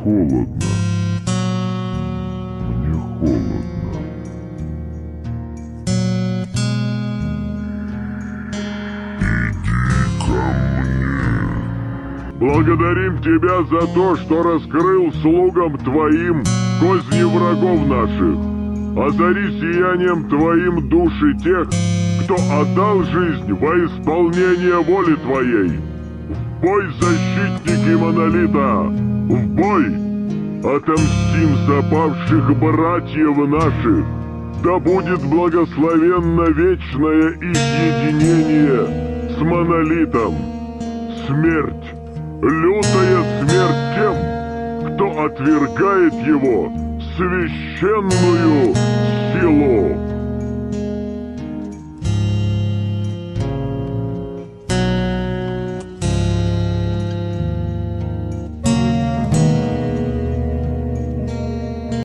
холодно. Мне холодно. Иди ко мне. Благодарим тебя за то, что раскрыл слугам твоим козни врагов наших. Озари сиянием твоим души тех, кто отдал жизнь во исполнение воли твоей. В бой, защитники монолита! В бой! Отомстим за павших братьев наших! Да будет благословенно вечное их единение с монолитом! Смерть! Лютая смерть тем, кто отвергает его священную силу!